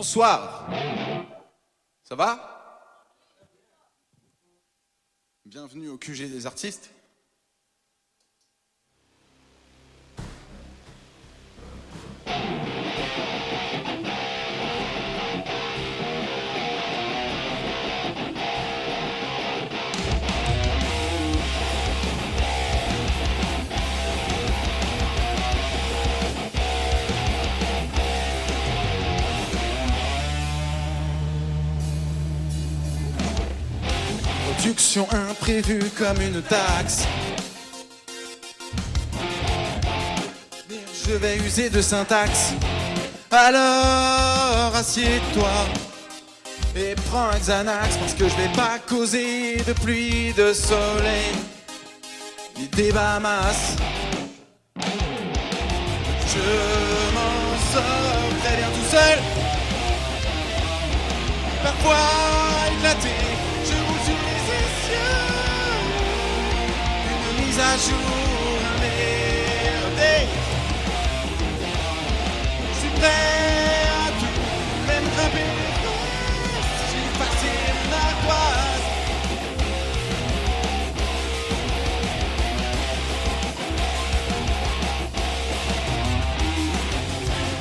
Bonsoir. Ça va? Bienvenue au QG des artistes. Production imprévue comme une taxe. Je vais user de syntaxe. Alors assieds-toi et prends un Xanax, parce que je vais pas causer de pluie, de soleil ni des Bahamas. Je m'en sors très bien tout seul, parfois éclaté. Je roule sur les essieux, une mise à jour emmerdée. Je suis prêt à tout, même grimper les fesses. J'ai passé mon ardoise.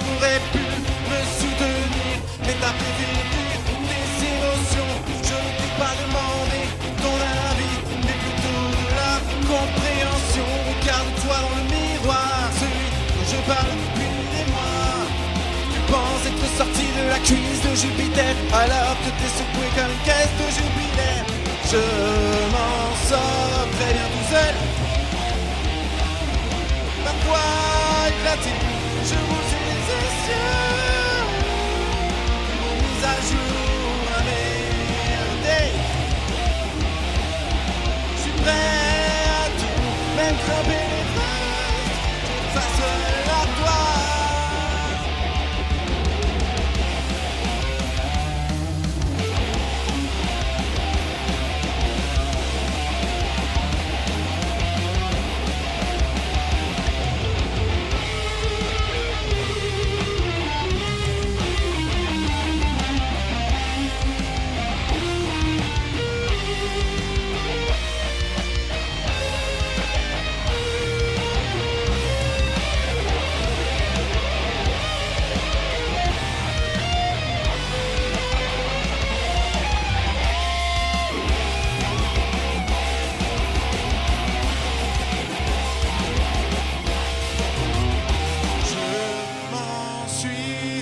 J'aurais pu me soutenir, mais t'as préféré tes émotions. Je ne t'ai pas demandé ton avis, mais plutôt de la compréhension. Regarde-toi dans le miroir, celui dont je parle depuis des mois. Tu penses être sorti de la cuisse de Jupiter, alors que t'es secoué comme une caisse de Jupiter. Je m'en sors très bien tout seul, parfois éclaté. Je roule sur les essieux, une mise à jour emmerdée. Je suis prêt à tout, même grimper les fesses. Face à toi.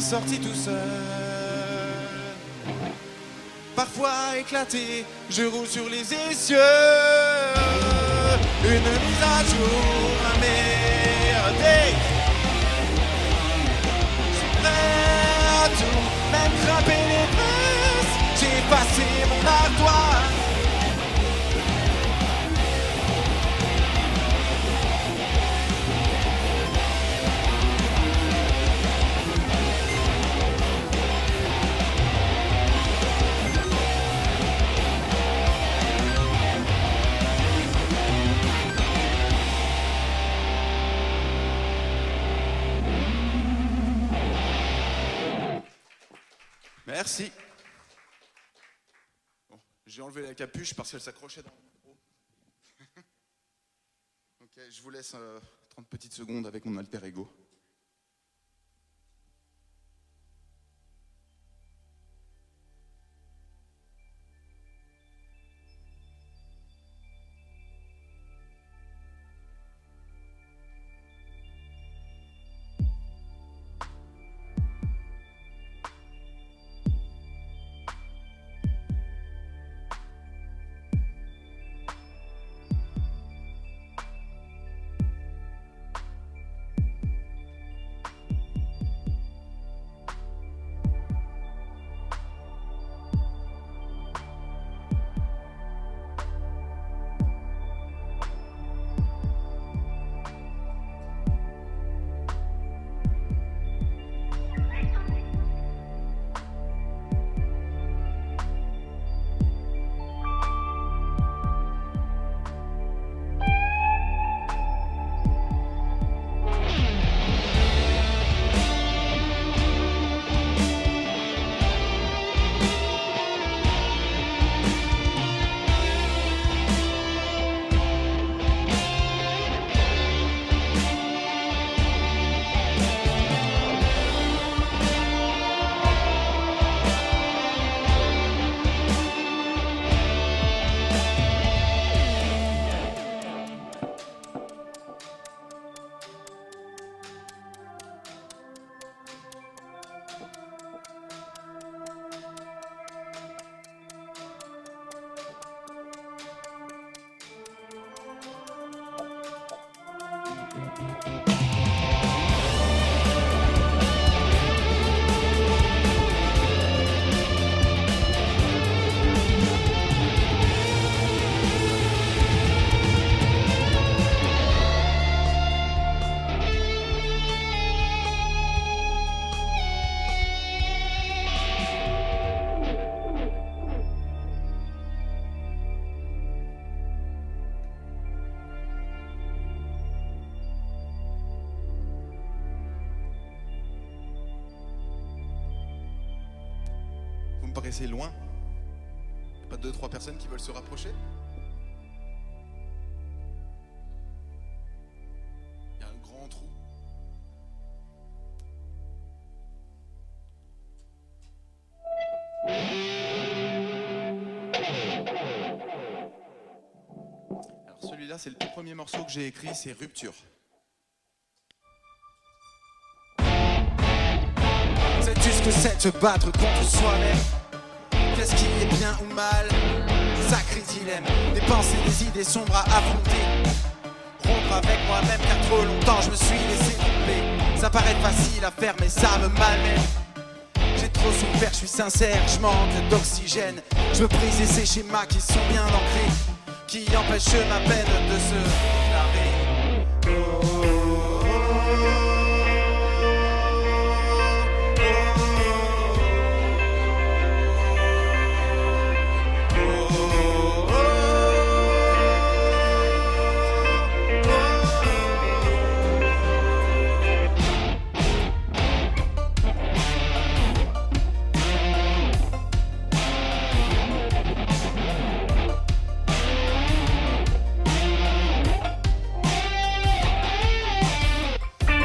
Sorti tout seul, parfois éclaté, je roule sur les essieux, une mise à jour emmerdée. Je suis prêt à tout, même grimper les fesses. J'ai passé mon ardoise. Merci. Bon, j'ai enlevé la capuche parce qu'elle s'accrochait dans le micro. Ok, je vous laisse 30 petites secondes avec mon alter ego. me paraissez loin. Pas 2-3 personnes qui veulent se rapprocher? Il y a un grand trou. Alors celui-là, c'est le tout premier morceau que j'ai écrit, c'est Rupture. Sais-tu ce que c'est de se battre contre soi-même? Qu'est-ce qui est bien ou mal? Sacré dilemme, des pensées, des idées sombres à affronter. Rompre avec moi-même car trop longtemps je me suis laissé tromper. Ça paraît facile à faire mais ça me malmène. J'ai trop souffert, je suis sincère, je manque d'oxygène. Je veux briser ces schémas qui sont bien ancrés, qui empêchent ma peine de se déclarer.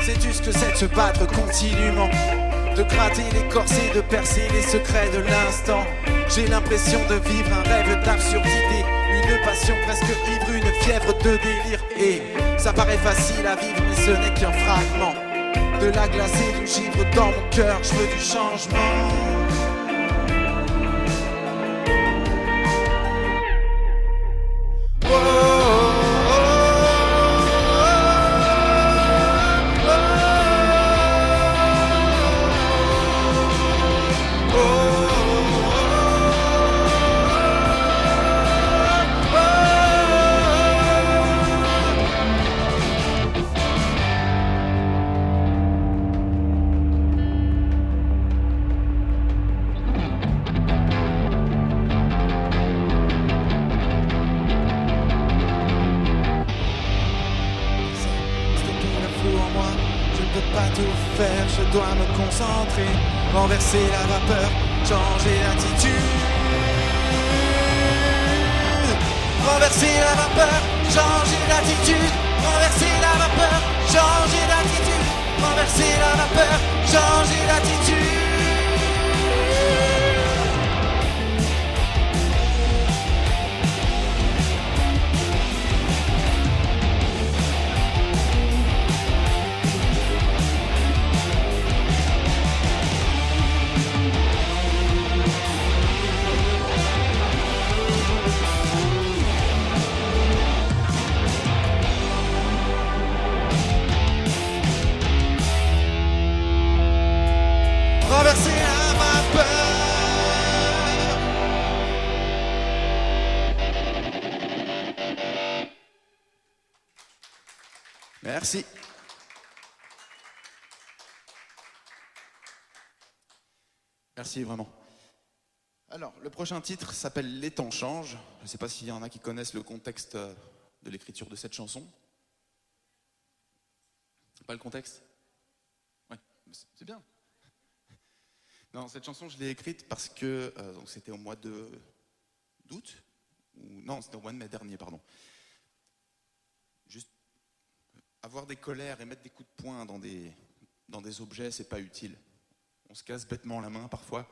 Sais-tu ce que c'est de se battre continuellement, de gratter les corsets, de percer les secrets de l'instant? J'ai l'impression de vivre un rêve d'absurdité, une passion presque ivre, une fièvre de délire. Et ça paraît facile à vivre mais ce n'est qu'un fragment de la glace et du givre dans mon cœur. Je veux du changement. Je dois me concentrer, renverser la vapeur, changer l'attitude. Renverser la vapeur, changer l'attitude. Renverser la vapeur, changer l'attitude. Renverser la vapeur, changer l'attitude. Renverser la vapeur. Merci. Merci vraiment. Alors, le prochain titre s'appelle Les temps changent. Je ne sais pas s'il y en a qui connaissent le contexte de l'écriture de cette chanson. Pas le contexte? Ouais, c'est bien. Non, cette chanson, je l'ai écrite parce que donc c'était au mois d'août, non, c'était au mois de mai dernier, pardon. Juste avoir des colères et mettre des coups de poing dans des objets, c'est pas utile. On se casse bêtement la main parfois.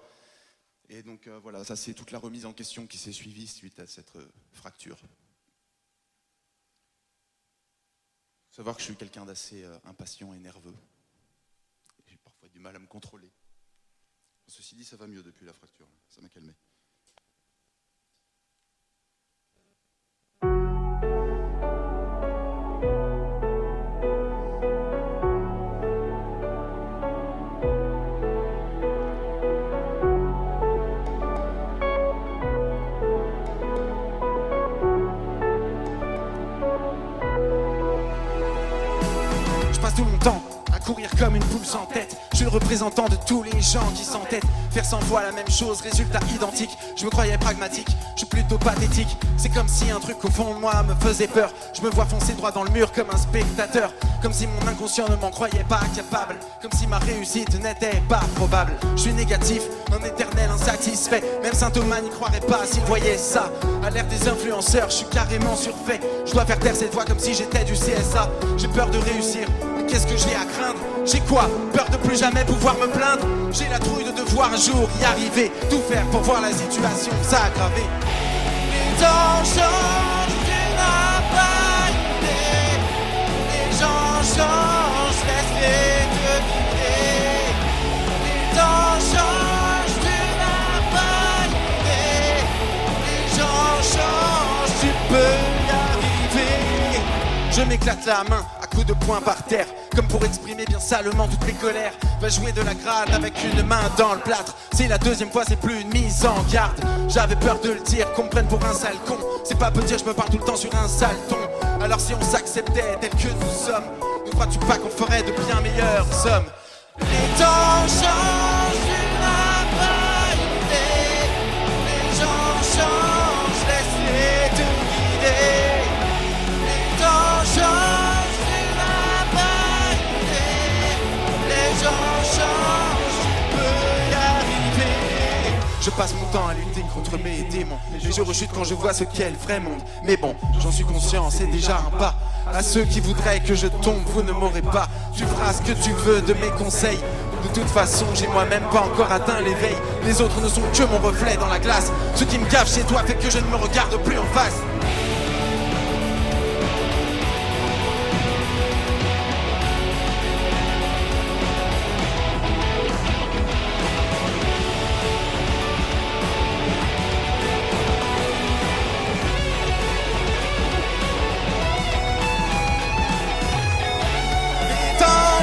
Et donc voilà, ça c'est toute la remise en question qui s'est suivie suite à cette fracture. Faut savoir que je suis quelqu'un d'assez impatient et nerveux. J'ai parfois du mal à me contrôler. Ceci dit, ça va mieux depuis la fracture, ça m'a calmé. Je passe tout mon temps à courir comme une poule sans tête. Je suis le représentant de tous les gens qui s'entêtent. Faire 100 fois la même chose, résultat identique. Je me croyais pragmatique, je suis plutôt pathétique. C'est comme si un truc au fond de moi me faisait peur. Je me vois foncer droit dans le mur comme un spectateur. Comme si mon inconscient ne m'en croyait pas capable. Comme si ma réussite n'était pas probable. Je suis négatif, un éternel insatisfait. Même Saint Thomas n'y croirait pas s'il voyait ça. À l'ère des influenceurs, je suis carrément surfait. Je dois faire taire cette voix comme si j'étais du CSA. J'ai peur de réussir, mais qu'est-ce que j'ai à craindre? J'ai quoi? Peur de plus jamais pouvoir me plaindre? J'ai la trouille de devoir un jour y arriver. Tout faire pour voir la situation s'aggraver. Les temps changent, tu n'as pas idée. Les gens changent, laisse-les deviner. Les temps changent, tu n'as pas idée. Les gens changent, tu peux y arriver. Je m'éclate la main à coups de poing par terre, comme pour exprimer bien salement toutes mes colères. Va jouer de la grade avec une main dans le plâtre. C'est la deuxième fois, c'est plus une mise en garde. J'avais peur de le dire, qu'on me prenne pour un sale con. C'est pas peu dire, je me parle tout le temps sur un sale ton. Alors si on s'acceptait tel que nous sommes, ne crois-tu pas qu'on ferait de bien meilleures sommes? Les temps changent, tu n'as pas idée. Les gens changent, laisse-les te guider. Les temps changent, tu n'as pas idée. Les gens changent, tu peux y arriver. Je passe mon temps à lutter contre mes démons, mais je rechute quand je vois ce qu'est le vrai monde. Mais bon, j'en suis conscient, c'est déjà un pas. À ceux qui voudraient que je tombe, vous ne m'aurez pas. Tu feras ce que tu veux de mes conseils. De toute façon, j'ai moi-même pas encore atteint l'éveil. Les autres ne sont que mon reflet dans la glace. Ce qui me gaffe chez toi fait que je ne me regarde plus en face.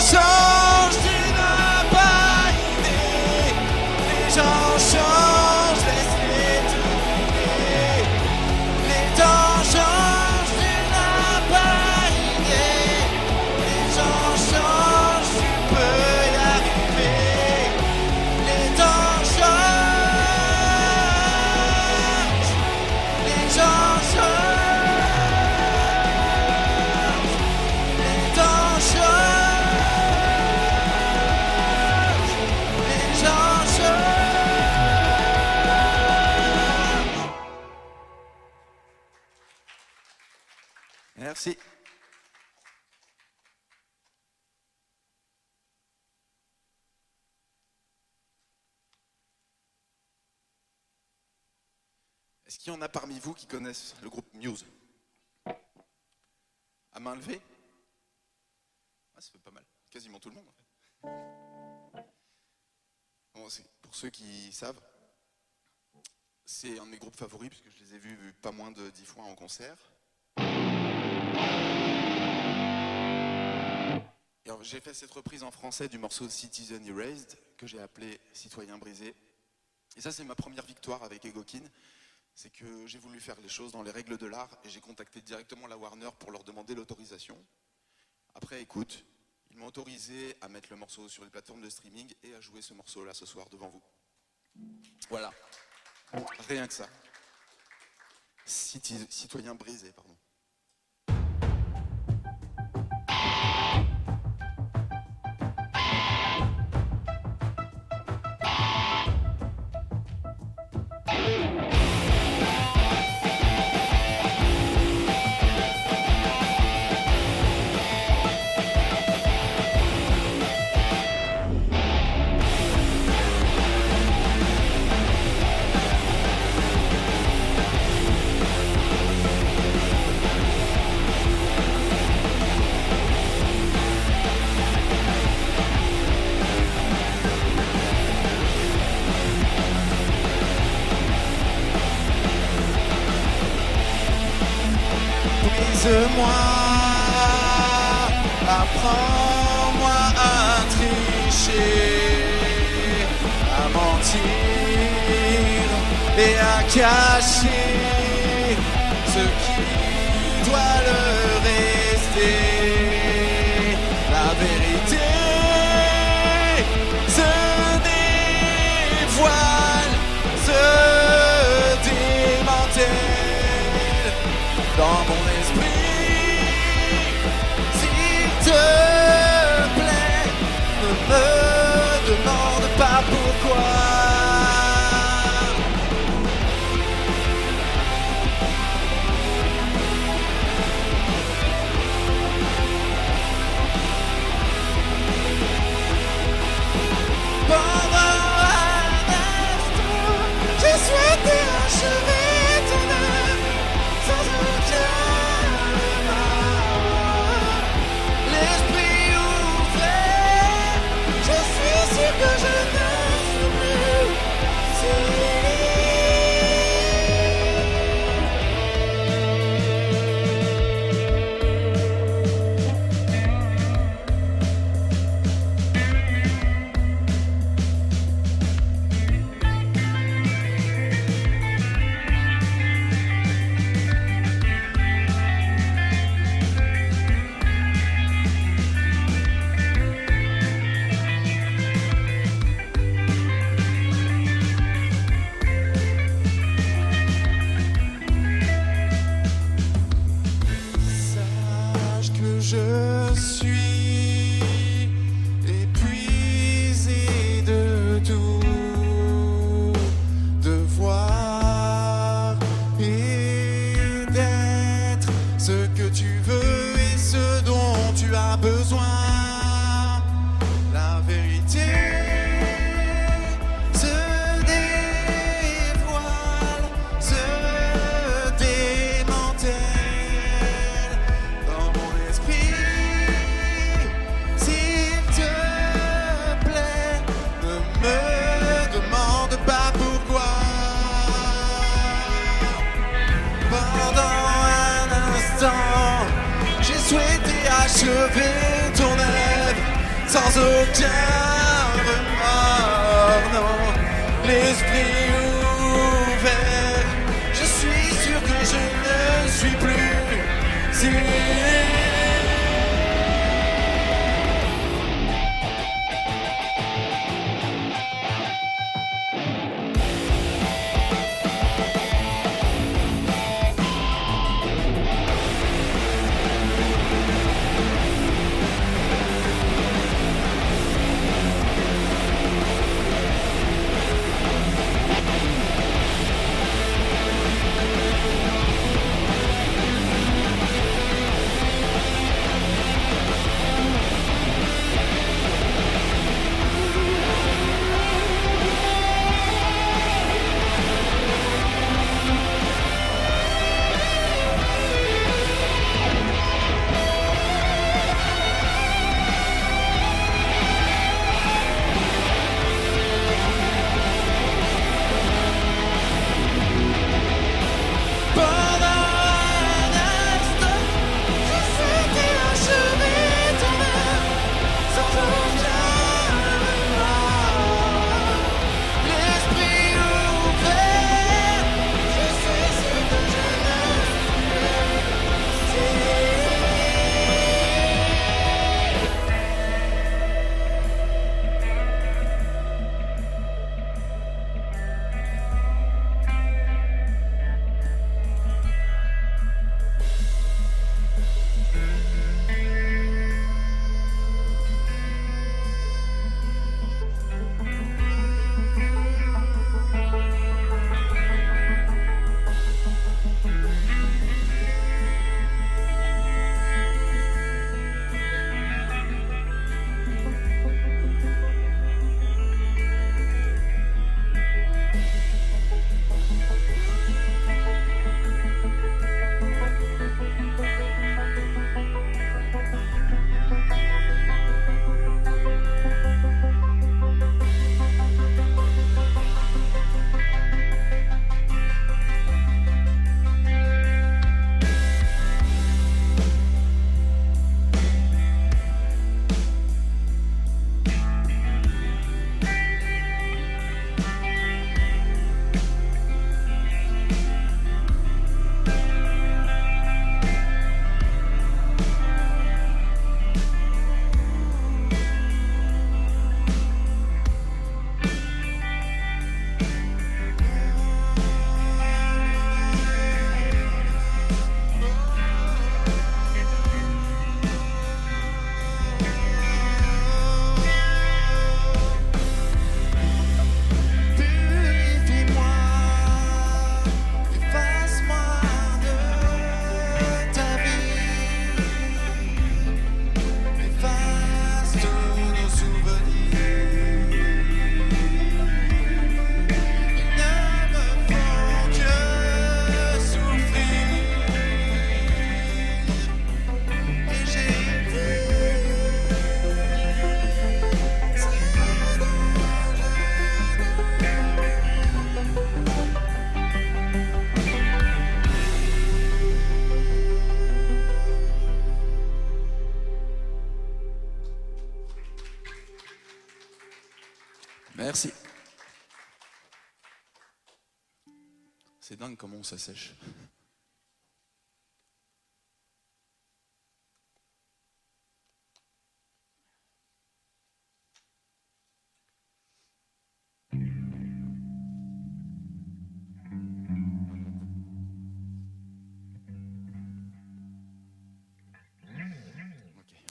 Change, tu n'as pas idée. Les gens changent, laisse-les te guider. Les temps changent, tu n'as pas idée. Les gens changent, tu peux y arriver. Les temps changent, les gens changent, les temps changent. Merci. Est-ce qu'il y en a parmi vous qui connaissent le groupe Muse? À main levée? Ah, ça fait pas mal. Quasiment tout le monde en fait. Bon, pour ceux qui savent, c'est un de mes groupes favoris puisque je les ai vus pas moins de 10 fois en concert. J'ai fait cette reprise en français du morceau Citizen Erased, que j'ai appelé Citoyen brisé. Et ça, c'est ma première victoire avec Egokin. C'est que j'ai voulu faire les choses dans les règles de l'art et j'ai contacté directement la Warner pour leur demander l'autorisation. Après écoute, ils m'ont autorisé à mettre le morceau sur les plateformes de streaming et à jouer ce morceau-là ce soir devant vous. Voilà. Rien que ça. Citoyen brisé, pardon. Brise-moi, apprends-moi à tricher, à mentir et à cacher ce qui doit le rester. La vérité se dévoile, se démantèle dans mon esprit. S'il te je suis épuisé de tout devoir et d'être ce que tu veux et ce dont tu as besoin. La vérité se dévoile, se démantèle dans mon esprit. S'il te plaît, ne me demande pas pourquoi. Pendant un instant, j'ai souhaité achever ton œuvre sans aucun remords, non, l'esprit ouvert. Je suis sûr que je ne suis plus si. Merci. C'est dingue comment ça sèche.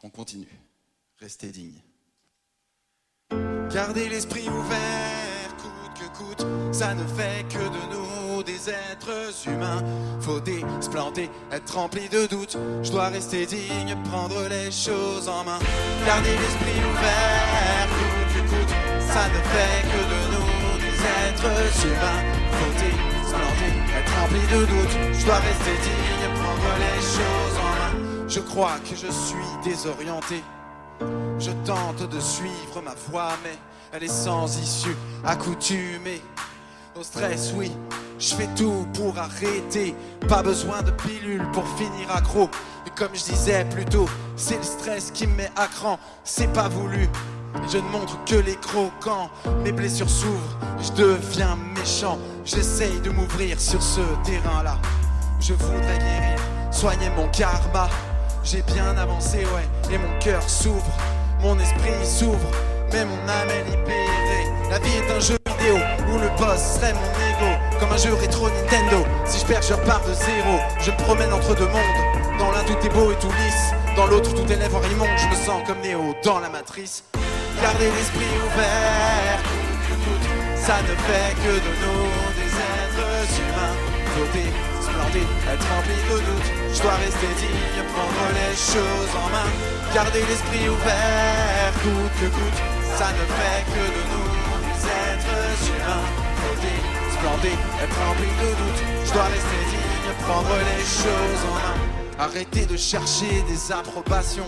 On continue. Restez digne. Gardez l'esprit ouvert, coûte que coûte, ça ne fait que de nous des êtres humains. Faut se planter, être rempli de doutes. Je dois rester digne, prendre les choses en main. Gardez l'esprit ouvert, coûte que coûte, ça ne fait que de nous des êtres humains. Faut se planter, être rempli de doutes. Je dois rester digne, prendre les choses en main. Je crois que je suis désorienté. Je tente de suivre ma voie, mais elle est sans issue, accoutumée au stress, oui. Je fais tout pour arrêter, pas besoin de pilules pour finir accro. Et comme je disais plus tôt, c'est le stress qui me met à cran, c'est pas voulu. Je ne montre que les croquants, mes blessures s'ouvrent, je deviens méchant. J'essaye de m'ouvrir sur ce terrain-là. Je voudrais guérir, soigner mon karma. J'ai bien avancé, ouais, et mon cœur s'ouvre, mon esprit s'ouvre, mais mon âme est libérée. La vie est un jeu vidéo où le boss serait mon ego, comme un jeu rétro Nintendo. Si je perds, je repars de zéro. Je me promène entre deux mondes. Dans l'un tout est beau et tout lisse, dans l'autre tout est lèvres en immonde. Je me sens comme Néo dans la matrice. Gardez l'esprit ouvert, ça ne fait que de nous des êtres humains. Flotter, splendir, être rempli de doutes. Je dois rester digne, prendre les choses en main. Garder l'esprit ouvert, coûte que coûte. Ça ne fait que de nous des êtres humains. Flotter, splendir, être rempli de doutes. Je dois rester digne, prendre les choses en main. Arrêtez de chercher des approbations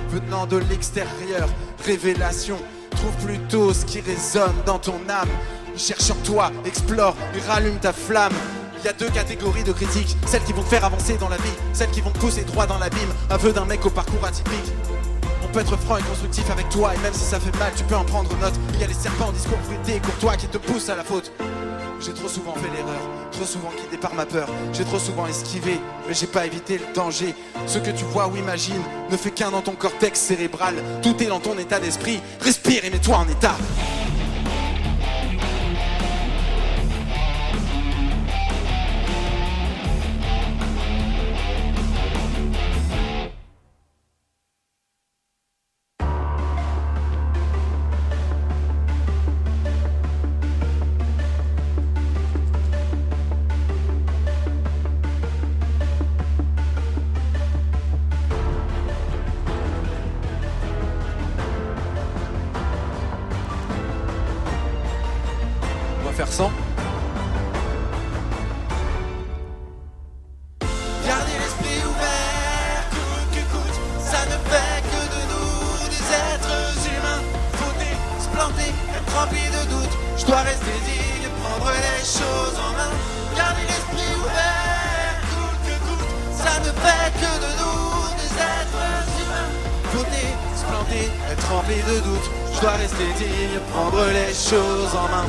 venant de l'extérieur, révélation. Trouve plutôt ce qui résonne dans ton âme. Cherche en toi, explore et rallume ta flamme. Il y a deux catégories de critiques, celles qui vont te faire avancer dans la vie, celles qui vont te pousser droit dans l'abîme. Aveu d'un mec au parcours atypique. On peut être franc et constructif avec toi, et même si ça fait mal, tu peux en prendre note. Il y a les serpents en discours fruités et courtois qui te poussent à la faute. J'ai trop souvent fait l'erreur, trop souvent guidé par ma peur. J'ai trop souvent esquivé, mais j'ai pas évité le danger. Ce que tu vois ou imagines ne fait qu'un dans ton cortex cérébral. Tout est dans ton état d'esprit, respire et mets-toi en état. Faire sans. Gardez l'esprit ouvert, coûte que coûte, ça ne fait que de nous des êtres humains. Fauter, se planter, être rempli de doutes. Je dois rester digne, prendre les choses en main. Gardez l'esprit ouvert, coûte que coûte, ça ne fait que de nous des êtres humains. Fauter, se planter, être rempli de doutes. Je dois rester digne, prendre les choses en main.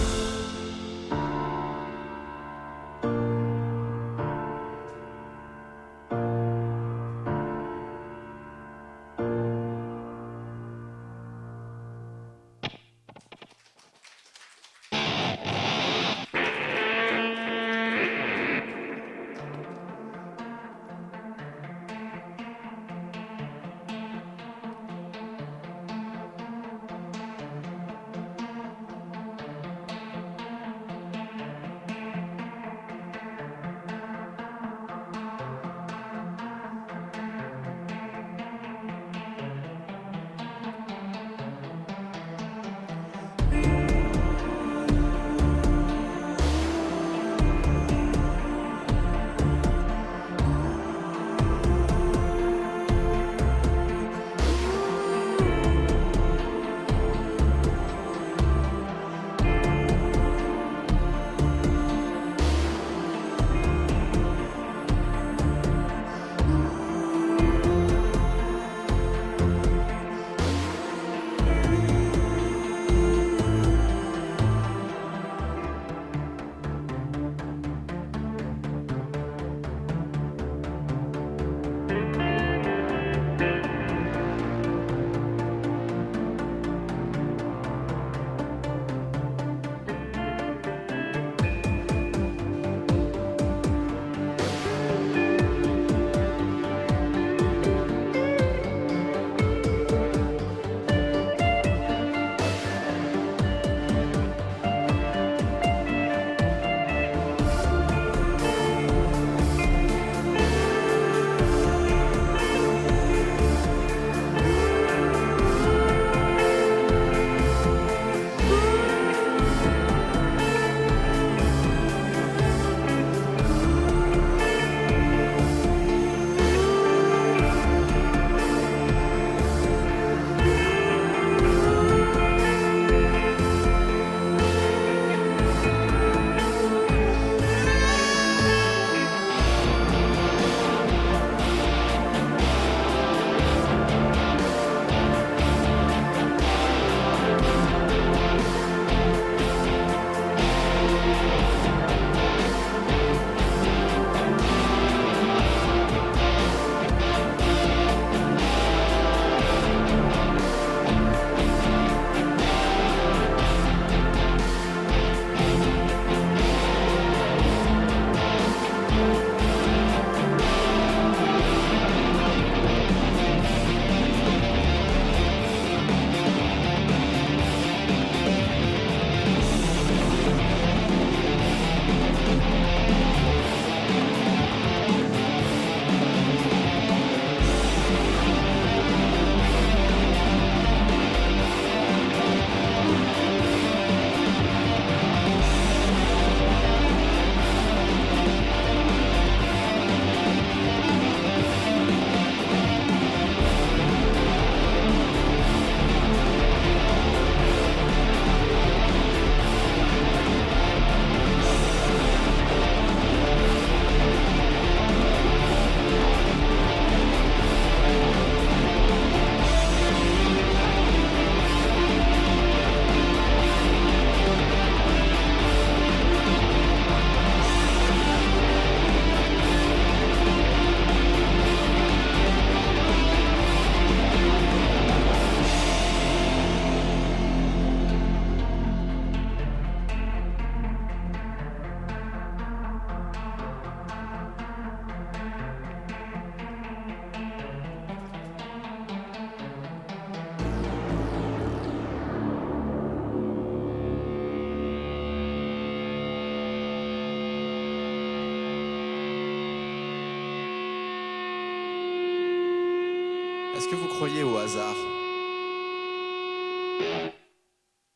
Est-ce que vous croyez au hasard?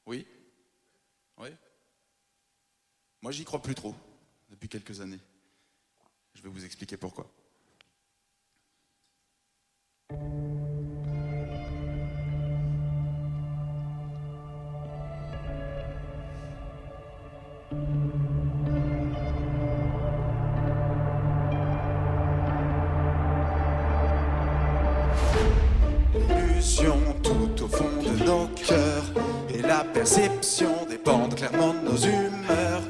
Oui? Oui? Moi, j'y crois plus trop, depuis quelques années. Je vais vous expliquer pourquoi. L'illusion tout au fond de nos cœurs et la perception dépendent clairement de nos humeurs.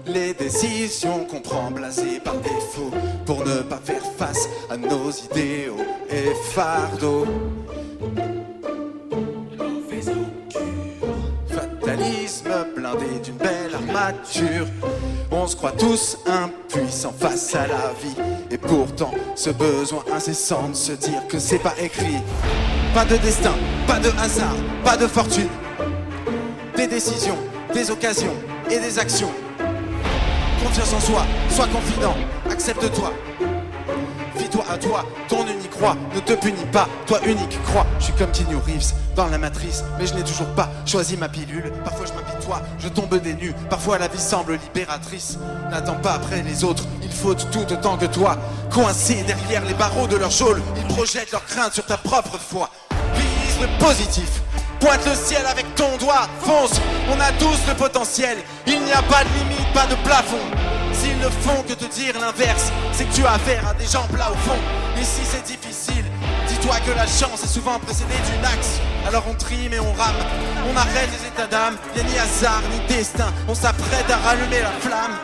Les décisions qu'on prend blasées par défaut pour ne pas faire face à nos idéaux et fardeaux. Mauvaise augure, fatalisme blindé d'une belle armature. On se croit tous impuissants face à la vie, et pourtant ce besoin incessant de se dire que c'est pas écrit. Pas de destin, pas de hasard, pas de fortune. Des décisions, des occasions et des actions. Confiance en soi, sois confident, accepte-toi. Fie-toi à toi, ton unique roi ne te punit pas, toi unique crois. Je suis comme Keanu Reeves dans la matrice, mais je n'ai toujours pas choisi ma pilule. Parfois je m'apitoie, je tombe des nues, parfois la vie semble libératrice. N'attends pas après les autres, il faut tout autant que toi. Coincés derrière les barreaux de leur geôle, ils projettent leur crainte sur ta propre foi. Vise le positif, pointe le ciel avec ton doigt, fonce, on a tous le potentiel. Il n'y a pas de limite, pas de plafond. S'ils ne font que te dire l'inverse, c'est que tu as affaire à des gens plats au fond. Et si c'est difficile, dis-toi que la chance est souvent précédée d'une axe. Alors on trie mais on rame, on arrête les états d'âme. Y'a ni hasard ni destin, on s'apprête à rallumer la flamme.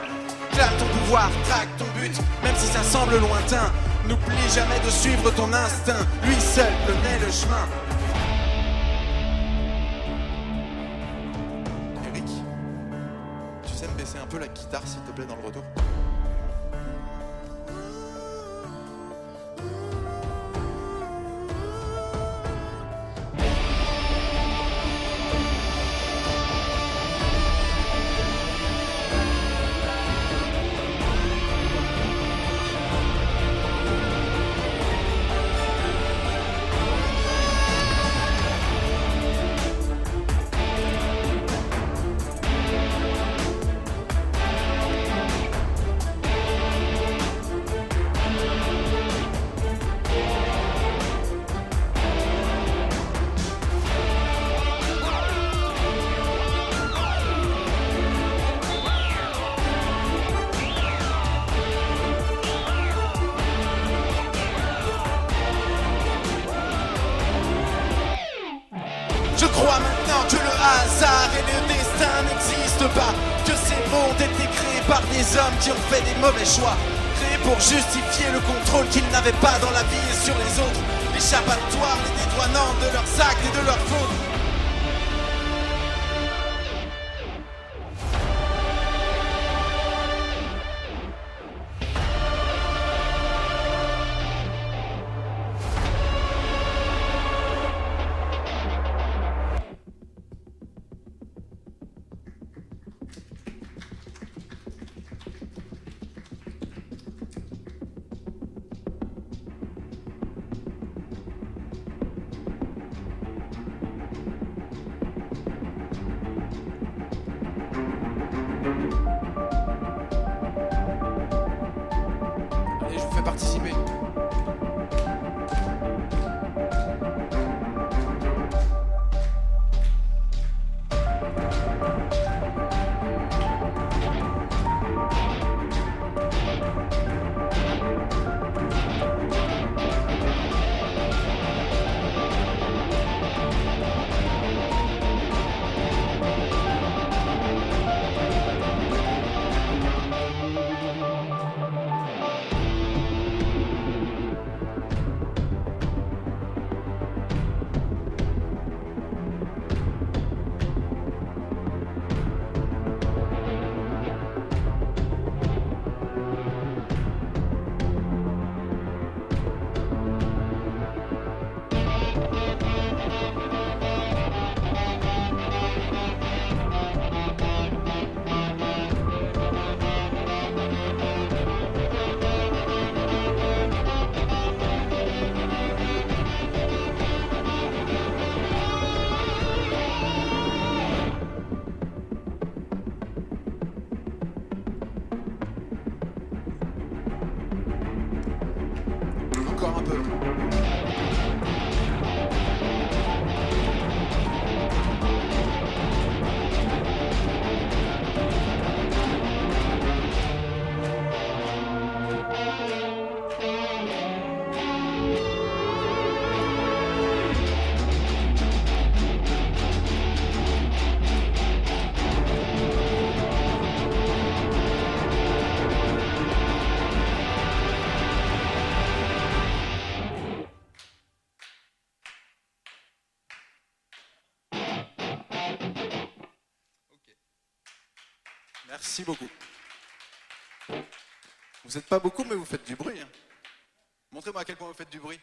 Clame ton pouvoir, traque ton but, même si ça semble lointain. N'oublie jamais de suivre ton instinct, lui seul connaît le chemin. Eric, tu sais me baisser un peu la guitare s'il te plaît dans le retour? Je crois maintenant que le hasard et le destin n'existent pas, que ces mondes étaient créés par des hommes qui ont fait des mauvais choix, créés pour justifier le contrôle qu'ils n'avaient pas dans la vie et sur les autres, l'échappatoire les dédouanant de leurs actes et de leurs fautes. Merci beaucoup. Vous n'êtes pas beaucoup, mais vous faites du bruit. Hein. Montrez-moi à quel point vous faites du bruit.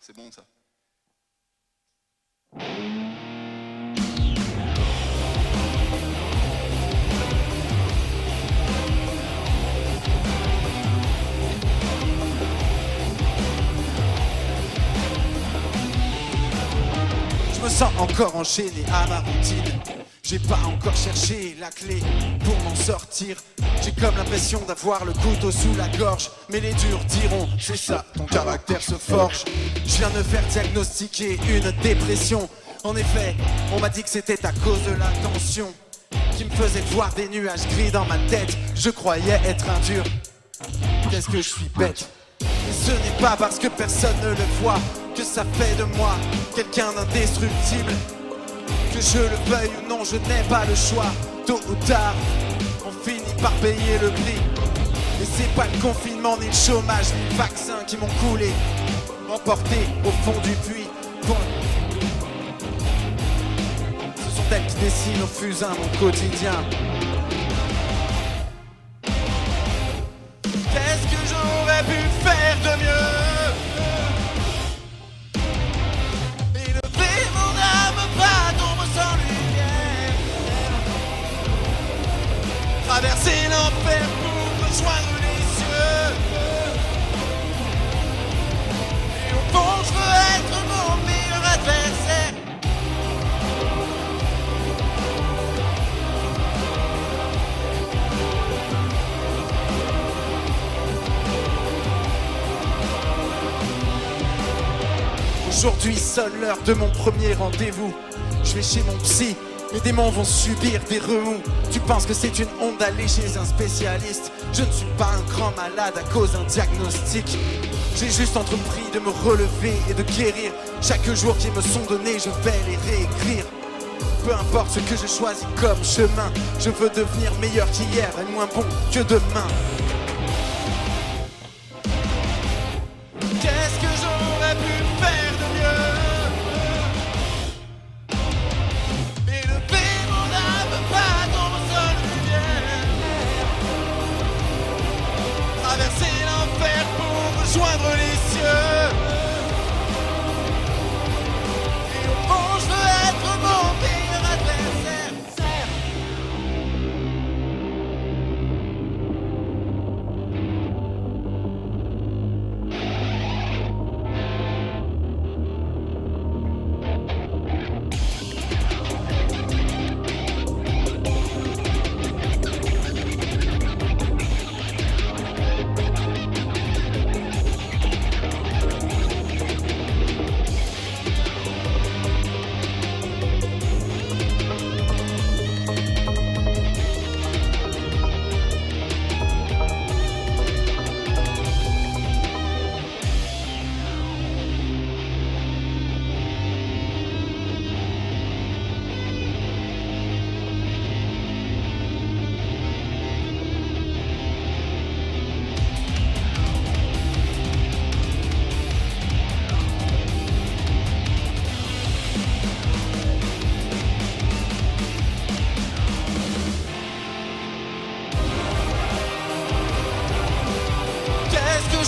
C'est bon ça. Je me sens encore enchaîné à ma routine. J'ai pas encore cherché la clé pour m'en sortir. J'ai comme l'impression d'avoir le couteau sous la gorge. Mais les durs diront, c'est ça, ton caractère se forge. Je viens de faire diagnostiquer une dépression. En effet, on m'a dit que c'était à cause de la tension qui me faisait voir des nuages gris dans ma tête. Je croyais être un dur. Qu'est-ce que je suis bête. Mais ce n'est pas parce que personne ne le voit que ça fait de moi quelqu'un d'indestructible. Que je le veuille ou non, je n'ai pas le choix. Tôt ou tard, on finit par payer le prix. Et c'est pas le confinement, ni le chômage, ni le vaccin qui m'ont coulé, emporté au fond du puits. Bon. Ce sont elles qui dessinent au fusain mon quotidien. Qu'est-ce que j'aurais pu faire de mieux? Élever mon âme, pas d'ombre sans lumière. Traverser l'enfer pour rejoindre les cieux. Et au fond, je veux être mon meilleur adversaire. Aujourd'hui sonne l'heure de mon premier rendez-vous. Je vais chez mon psy, mes démons vont subir des remous. Tu penses que c'est une honte d'aller chez un spécialiste? Je ne suis pas un grand malade à cause d'un diagnostic. J'ai juste entrepris de me relever et de guérir. Chaque jour qui me sont donnés, je vais les réécrire. Peu importe ce que je choisis comme chemin, je veux devenir meilleur qu'hier et moins bon que demain. Qu'est-ce que j'aurais pu faire de mieux? Élever mon âme, pas d'ombre sans lumière. Traverser l'enfer pour rejoindre les cieux. Et au fond, je veux être mon meilleur adversaire.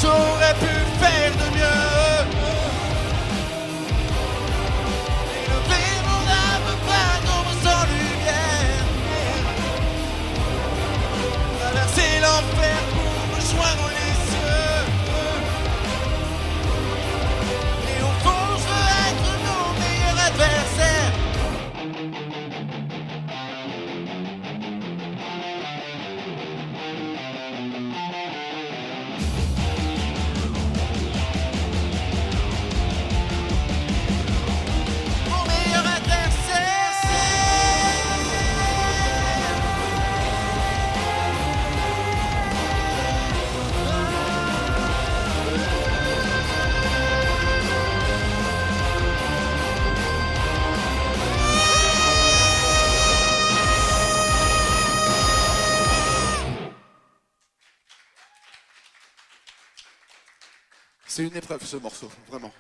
J'aurais pu faire de mieux. Élever mon âme, pas d'ombre sans lumière. Traverser l'enfer pour rejoindre les cieux. Et au fond, je veux être mon meilleur adversaire. C'est une épreuve ce morceau, vraiment.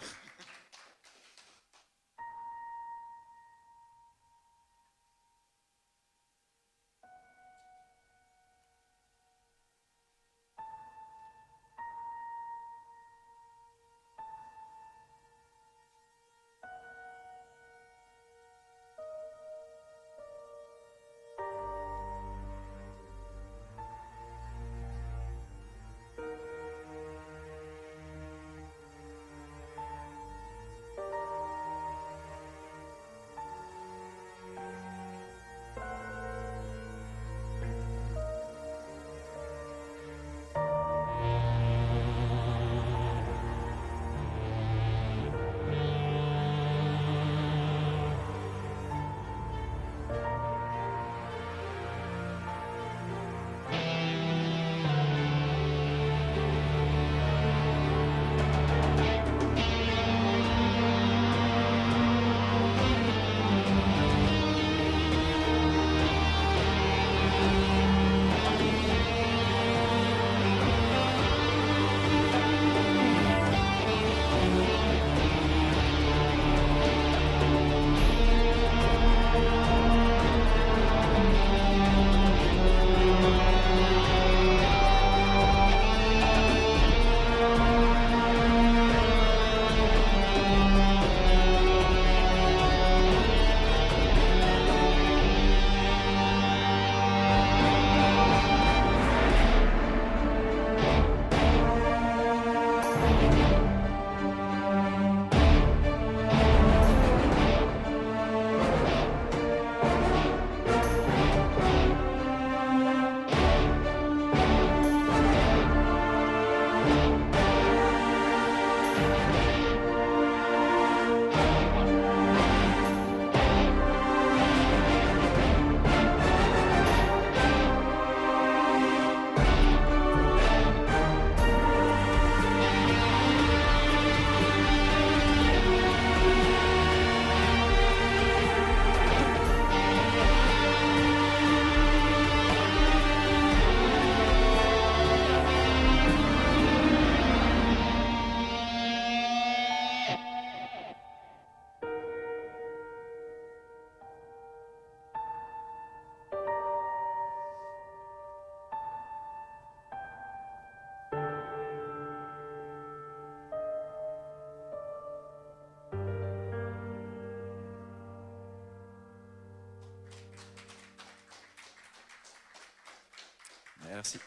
Merci.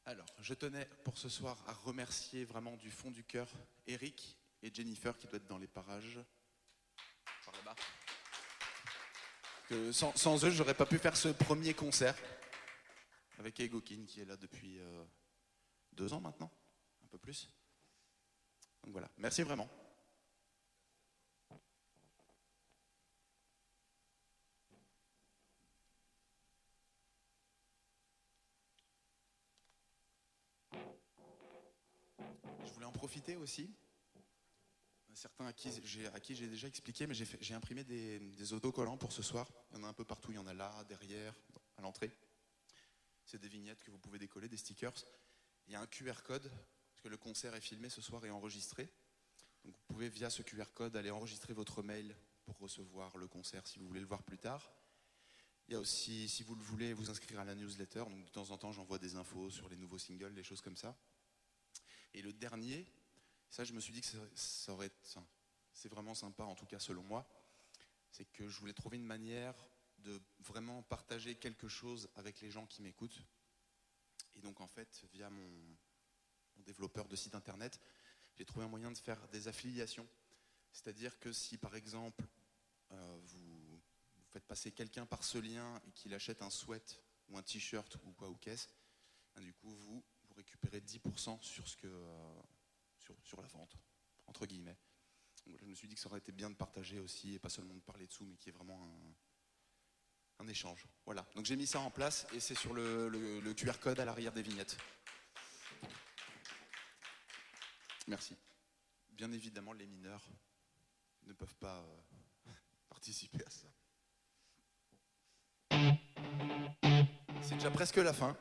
Alors, je tenais pour ce soir à remercier vraiment du fond du cœur Eric et Jennifer qui doivent être dans les parages. Par là-bas. Que sans eux, j'aurais pas pu faire ce premier concert avec Egokin qui est là depuis 2 ans maintenant, un peu plus. Donc voilà, merci vraiment. Je voulais en profiter aussi. Certains à qui j'ai déjà expliqué, mais j'ai imprimé des autocollants pour ce soir. Il y en a un peu partout, il y en a là, derrière, à l'entrée. C'est des vignettes que vous pouvez décoller, des stickers. Il y a un QR code, parce que le concert est filmé ce soir et enregistré. Donc vous pouvez via ce QR code aller enregistrer votre mail pour recevoir le concert si vous voulez le voir plus tard. Il y a aussi, si vous le voulez, vous inscrire à la newsletter. Donc de temps en temps, j'envoie des infos sur les nouveaux singles, des choses comme ça. Et le dernier, ça je me suis dit que c'est vraiment sympa, en tout cas selon moi, c'est que je voulais trouver une manière de vraiment partager quelque chose avec les gens qui m'écoutent. Et donc en fait, via mon développeur de site internet, j'ai trouvé un moyen de faire des affiliations. C'est-à-dire que si par exemple, vous faites passer quelqu'un par ce lien et qu'il achète un sweat ou un t-shirt ou quoi ou qu'est-ce, du coup vous récupérez 10% sur sur la vente, entre guillemets. Donc, je me suis dit que ça aurait été bien de partager aussi, et pas seulement de parler dessous, mais qu'il y ait vraiment un échange. Voilà, donc j'ai mis ça en place, et c'est sur le QR code à l'arrière des vignettes. Merci. Bien évidemment, les mineurs ne peuvent pas participer à ça. C'est déjà presque la fin.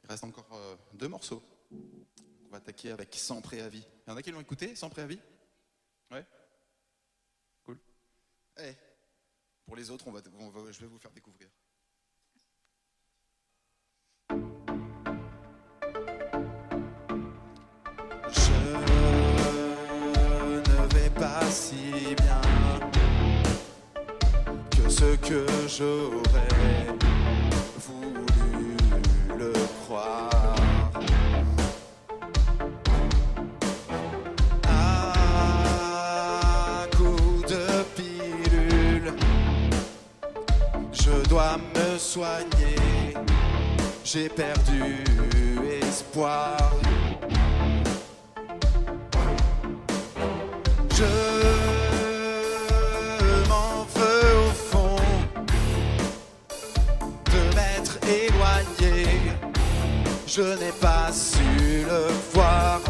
Il reste encore 2 morceaux. On va attaquer avec Sans préavis. Il y en a qui l'ont écouté, Sans préavis? Ouais. Cool. Allez. Pour les autres, je vais vous faire découvrir. Je ne vais pas si bien que ce que j'aurais voulu le croire. À coups de pilule, je dois me soigner. J'ai perdu espoir. Je m'en veux au fond de m'être éloigné. Je n'ai pas su le voir.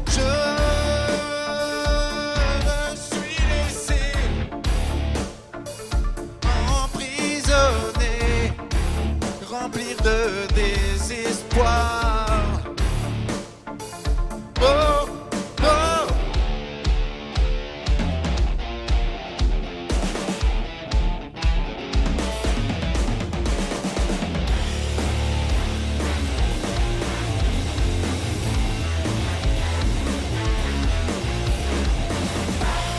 Je me suis laissé emprisonner, remplir de désespoir. Oh, oh.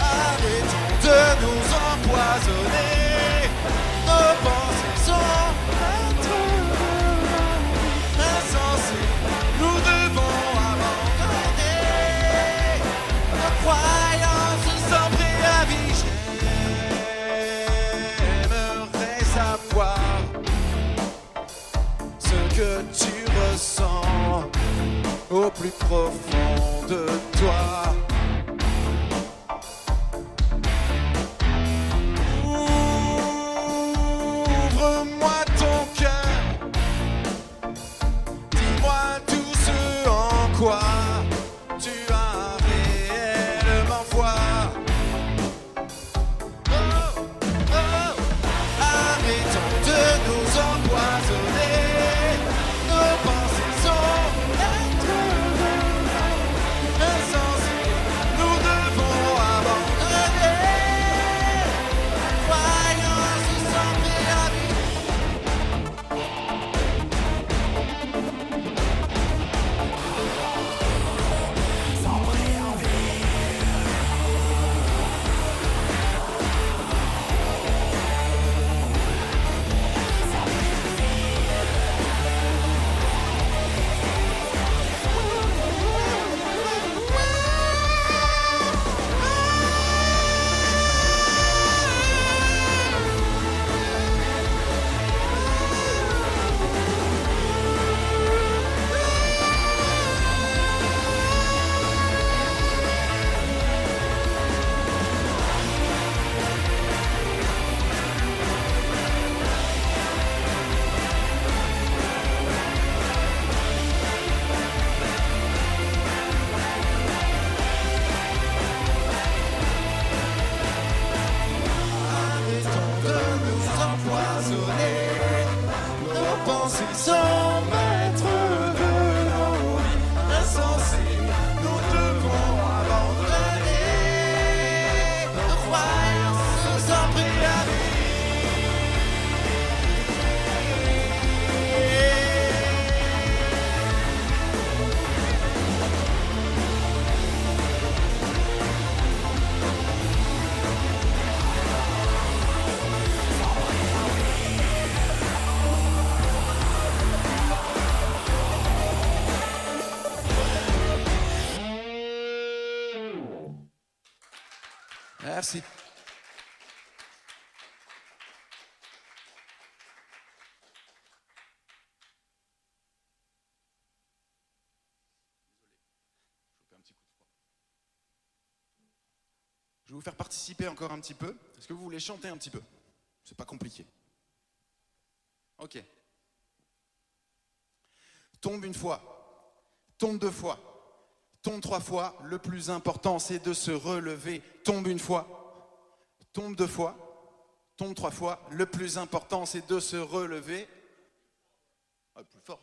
Arrêtons de nous empoisonner. Nos pensées sont insensées. Nous devons abandonner nos croyances sans préavis. J'aimerais savoir ce que tu ressens au plus profond de toi. Ouvre-moi ton cœur, dis-moi tout ce en quoi tu as réellement foi. Oh, oh. Arrêtons de nous empoisonner. Nos pensées sont insensées. Merci. Je vais vous faire participer encore un petit peu. Est-ce que vous voulez chanter un petit peu? C'est pas compliqué. Ok. Tombe une fois, tombe deux fois, tombe trois fois. Le plus important, c'est de se relever. Tombe une fois, tombe deux fois, tombe trois fois. Le plus important, c'est de se relever. Ah, plus fort.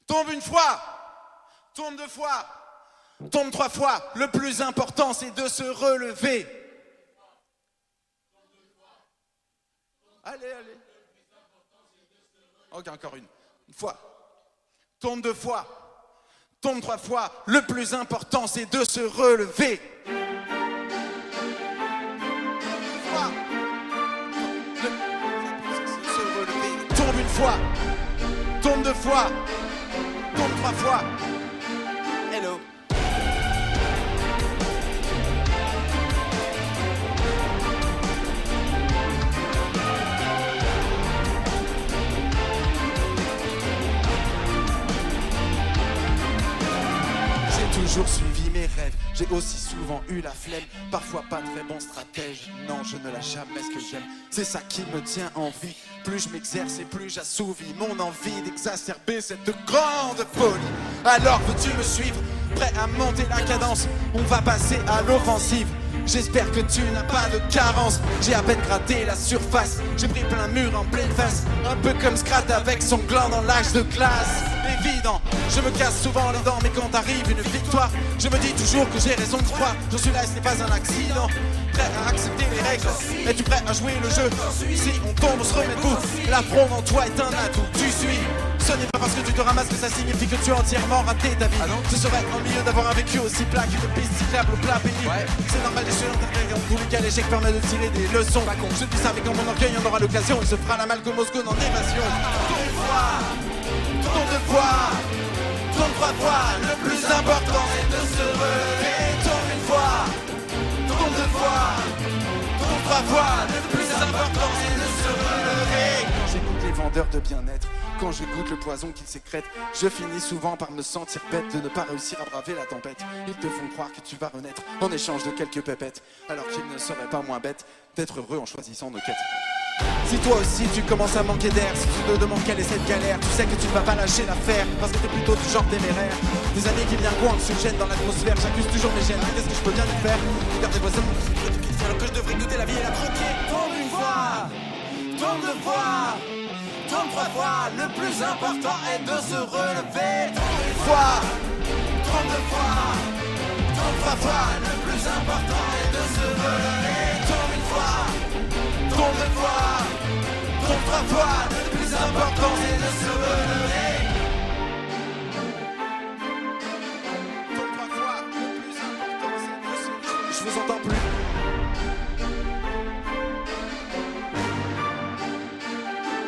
Tombe une fois, tombe deux fois, tombe trois fois. Le plus important, c'est de se relever. Allez, allez. Ok, encore une. Une fois. Tombe deux fois. Tombe trois fois. Le plus important, c'est de se relever. Fois. Se relever. Tombe une fois. Tombe deux fois. Tombe trois fois. Hello. J'ai toujours suivi mes rêves, j'ai aussi souvent eu la flemme, parfois pas très bon stratège, non je ne lâche jamais ce que j'aime, c'est ça qui me tient en vie, plus je m'exerce et plus j'assouvis mon envie d'exacerber cette grande folie. Alors veux-tu me suivre, prêt à monter la cadence, on va passer à l'offensive. J'espère que tu n'as pas de carence. J'ai à peine gratté la surface. J'ai pris plein mur en pleine face. Un peu comme Scrat avec son gland dans l'âge de glace. Évident, je me casse souvent les dents. Mais quand arrive une victoire, je me dis toujours que j'ai raison de croire. Je suis là et ce n'est pas un accident. Prêt à accepter les règles. Es-tu prêt à jouer le jeu? Si on tombe, on se remet debout. La fronde en toi est un atout. Tu suis. Ce n'est pas parce que tu te ramasses que ça signifie que tu as entièrement raté ta vie. Ce serait ennuyeux d'avoir un vécu aussi plat qu'une piste cyclable au plat pays. C'est normal d'échouer dans ta carrière. En tous les cas, l'échec permet de tirer des leçons. Je dis ça, mais quand mon orgueil en aura l'occasion, il se fera la malle comme Osgood en évasion. Tourne une fois, tourne deux fois, tourne trois fois. Le plus important c'est de se relever. Tourne une fois, tourne deux fois, tourne trois fois. Le plus important c'est de se relever. Quand j'écoute les vendeurs de bien-être, quand je goûte le poison qu'ils sécrètent, je finis souvent par me sentir bête de ne pas réussir à braver la tempête. Ils te font croire que tu vas renaître en échange de quelques pépettes, alors qu'ils ne seraient pas moins bêtes d'être heureux en choisissant nos quêtes. Si toi aussi tu commences à manquer d'air, si tu te demandes quelle est cette galère, tu sais que tu ne vas pas lâcher l'affaire, parce que t'es plutôt du genre téméraire. Des années qui viennent quoi, oxygène dans l'atmosphère, j'accuse toujours mes gènes, qu'est-ce que je peux bien y faire? Regarde des voisins, alors que je devrais goûter la vie et la croquer. Tombe une fois, tombe deux fois, tombe trois fois, le plus important est de se relever. Tombe une fois, tombe deux fois, tombe trois fois, le plus important est de se relever. Tombe une fois, tombe deux fois, tombe trois fois, le plus important c'est de se relever. Tombe trois fois, le plus important c'est de se relever. Je vous entends plus.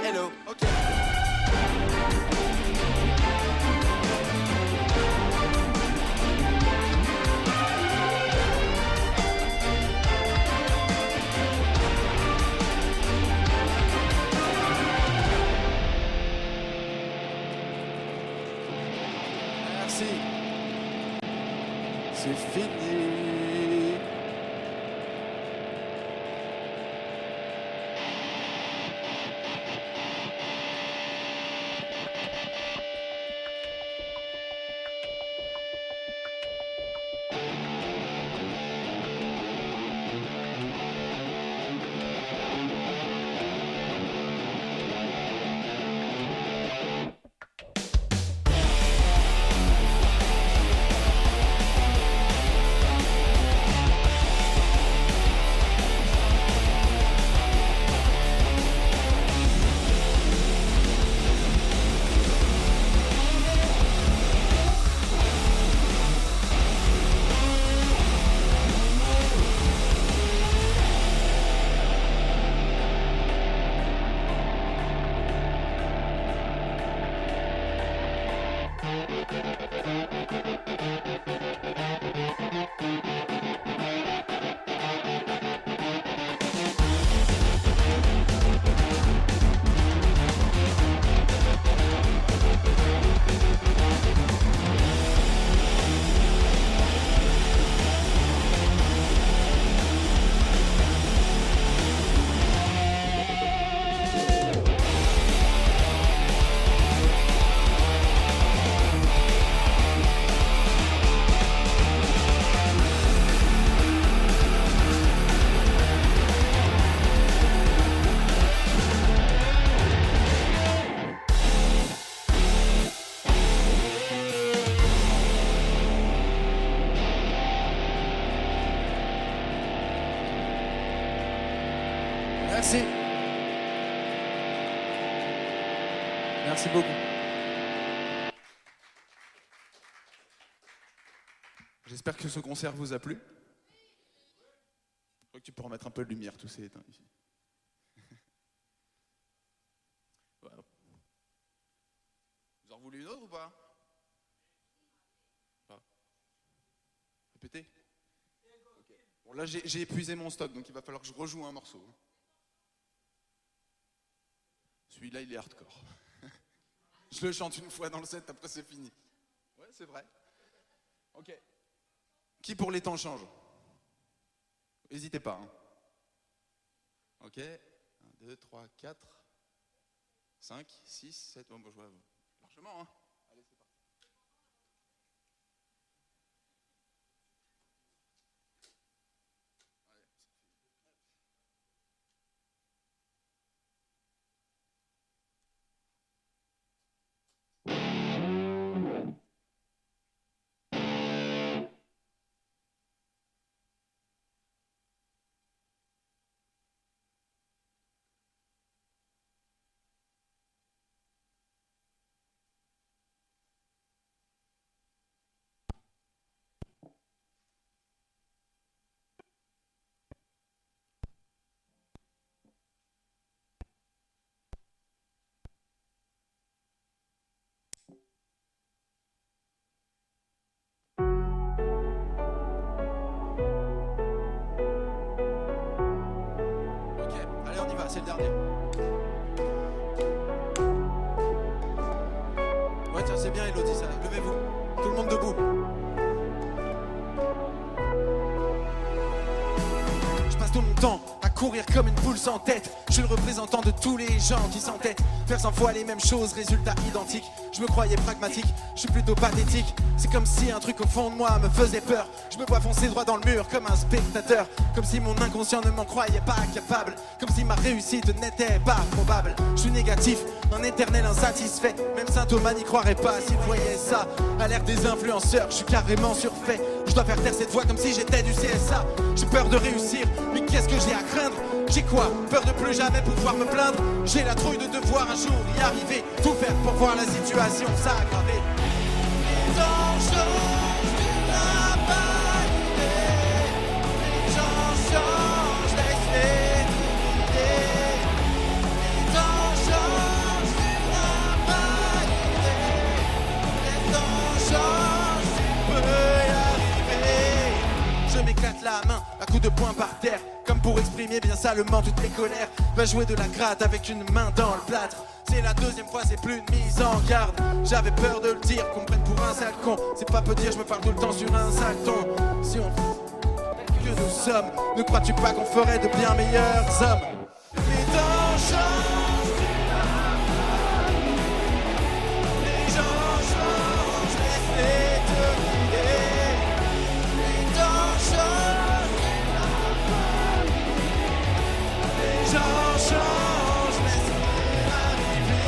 Hello, ok. Merci. C'est fini. Merci. Merci beaucoup. J'espère que ce concert vous a plu. Je crois que tu peux remettre un peu de lumière, tout c'est éteint ici. Voilà. Vous en voulez une autre ou pas? Pas. Répétez. Okay. Bon là j'ai épuisé mon stock, donc il va falloir que je rejoue un morceau. Celui-là il est hardcore. Je le chante une fois dans le set, après c'est fini. Ouais, c'est vrai. Ok. Qui pour les temps change? N'hésitez pas. Hein. Ok. 1, 2, 3, 4, 5, 6, 7. Bon, je vois largement. Hein. Allez, c'est parti. Allez, on y va, c'est le dernier. Ouais, tiens, c'est bien, Elodie, ça. Levez-vous. Tout le monde debout. Je passe tout mon temps à courir comme une poule sans tête. Je suis le représentant de tous les gens qui s'entêtent. Faire 100 fois les mêmes choses, résultats identiques. Je me croyais pragmatique, je suis plutôt pathétique. C'est comme si un truc au fond de moi me faisait peur. Je me vois foncer droit dans le mur comme un spectateur. Comme si mon inconscient ne m'en croyait pas capable. Comme si ma réussite n'était pas probable. Je suis négatif, un éternel insatisfait. Même saint Thomas n'y croirait pas s'il voyait ça. À l'ère des influenceurs, je suis carrément surfait. Je dois faire taire cette voix comme si j'étais du CSA. J'ai peur de réussir, mais qu'est-ce que j'ai à craindre? J'ai quoi? Peur de plus jamais pouvoir me plaindre? J'ai la trouille de devoir un jour y arriver. Tout faire pour voir la situation s'aggraver. Les temps changent, tu n'as pas d'idée. Les gens changent, laisse-les t'oublier. Les temps changent, tu n'as pas d'idée. Les temps changent, tu peux y arriver. Je m'éclate la main à coups de poing par terre. Comme pour exprimer bien salement toutes mes colères. Va jouer de la gratte avec une main dans le plâtre. C'est la deuxième fois, c'est plus une mise en garde. J'avais peur de le dire, qu'on me prenne pour un sale con. C'est pas peu dire, je me parle tout le temps sur un sale ton. Si on que nous sommes, ne crois-tu pas qu'on ferait de bien meilleurs hommes? Les temps changent, les gens changent, laisse-les te guider. Les temps changent, les gens changent, laisse-les arriver.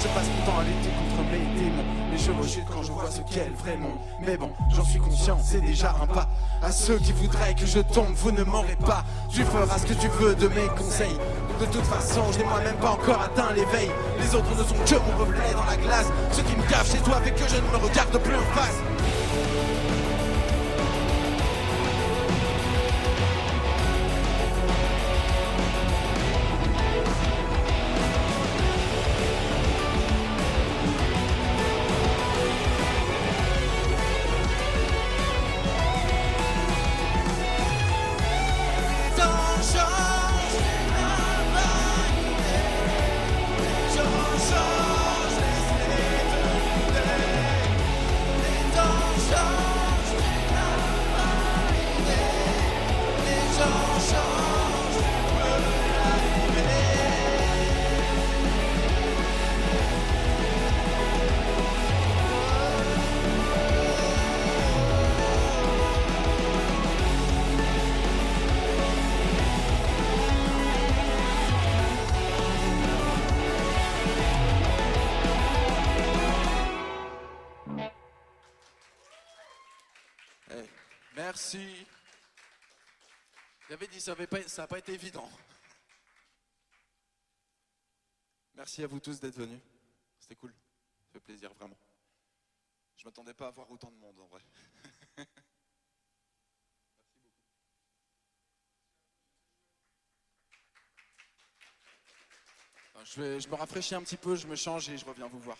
Je passe mon temps à lutter contre mes démons. Les chevaux chutent quand je vois ce qu'est le vrai monde. Mais bon, j'en suis conscient, c'est déjà un pas. À ceux qui voudraient que je tombe, vous ne m'aurez pas. Tu feras ce que tu veux de mes conseils. De toute façon, je n'ai moi-même pas encore atteint l'éveil. Les autres ne sont que mon reflet dans la glace. Ce qui me gaffe chez toi fait que je ne me regarde plus en face. Merci. J'avais dit, ça n'a pas été évident. Merci à vous tous d'être venus. C'était cool. Ça fait plaisir, vraiment. Je m'attendais pas à voir autant de monde, en vrai. Merci beaucoup. Je me rafraîchis un petit peu, je me change et je reviens vous voir.